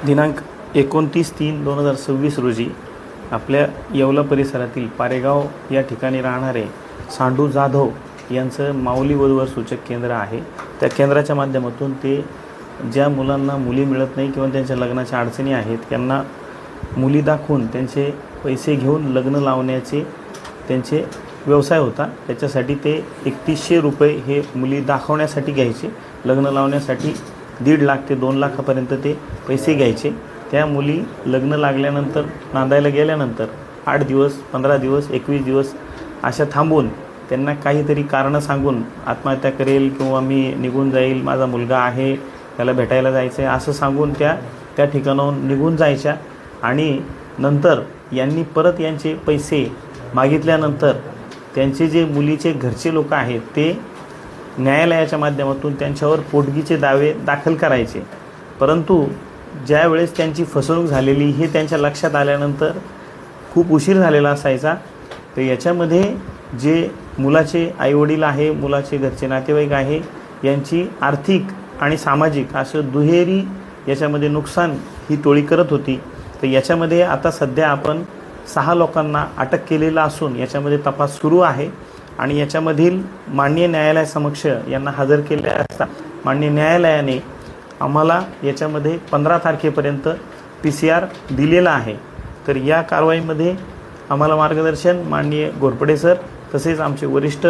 दिनांक 29/3/2026 रोजी आपल्या येवला परिसरातील पारेगाव या ठिकाणी राहणारे सांडू जाधव यांचं माऊली वधूवर सूचक केंद्र आहे। त्या केंद्राच्या माध्यमातून ते ज्या मुलांना मुली मिळत नाही किंवा त्यांच्या लग्नाच्या अडचणी आहेत त्यांना मुली दाखवून त्यांचे पैसे घेऊन लग्न लावण्याचे त्यांचे व्यवसाय होता। त्याच्यासाठी ते 3100 रुपये हे मुली दाखवण्यासाठी घ्यायचे। लग्न लावण्यासाठी 1.5 लाख ते 2 लाखापर्यंत ते पैसे घ्यायचे। त्या मुली लग्न लागल्यानंतर नांदायला गेल्यानंतर 8 दिवस 15 दिवस 21 दिवस अशा थांबून त्यांना काहीतरी कारणं सांगून आत्महत्या करेल किंवा मी निघून जाईल, माझा मुलगा आहे, त्याला भेटायला जायचं आहे असं सांगून त्या ठिकाणाहून निघून जायच्या। आणि नंतर यांनी परत यांचे पैसे मागितल्यानंतर त्यांचे जे मुलीचे घरचे लोक आहेत ते न्यायालयाच्या माध्यमातून त्यांच्यावर पोटगीचे दावे दाखल करायचे। परंतु ज्या वेळेस त्यांची फसवणूक झालेली हे त्यांच्या लक्षात आल्यानंतर खूप उशीर झालेला असायचा। तर याच्यामध्ये जे मुलाचे आईवडील आहे, मुलाचे घरचे नातेवाईक आहे, यांची आर्थिक आणि सामाजिक असं दुहेरी याच्यामध्ये नुकसान ही टोळी करत होती। तर याच्यामध्ये आता सध्या आपण 6 लोकांना अटक केलेला असून याच्यामध्ये तपास सुरू आहे आणि याच्यामधील माननीय न्यायालयासमक्ष यांना हजर केले असता माननीय न्यायालयाने आम्हाला याच्यामध्ये 15 तारखेपर्यंत PCR दिलेला आहे। तर या कारवाईमध्ये आम्हाला मार्गदर्शन माननीय घोरपडे सर तसेच आमचे वरिष्ठ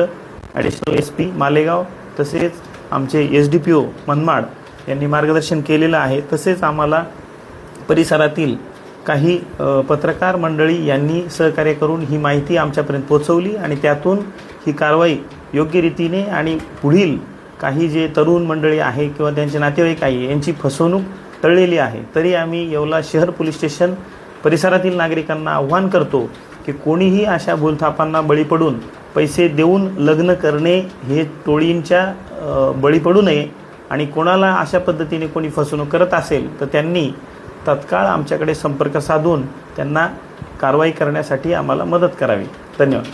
ॲडिशनल SP मालेगाव तसेच आमचे SDPO मनमाड यांनी मार्गदर्शन केलेलं आहे। तसेच आम्हाला परिसरातील काही पत्रकार मंडळी यांनी सहकार्य करून ही माहिती आमच्यापर्यंत पोहोचवली आणि त्यातून ही कारवाई योग्य रीतीने आणि पुढील काही जे तरुण मंडळी आहे किंवा त्यांचे नातेवाईक आहे यांची फसवणूक टळलेली आहे। तरी आम्ही येवला शहर पोलीस स्टेशन परिसरातील नागरिकांना आव्हान करतो की कोणीही अशा भूलथापांना बळी पडून पैसे देऊन लग्न करणे हे टोळींच्या बळी पडू नये आणि कोणाला अशा पद्धतीने कोणी फसवणूक करत असेल तर त्यांनी तत्काळ आमच्याकडे संपर्क साधून त्यांना कारवाई करण्यासाठी आम्हाला मदत करावी। धन्यवाद।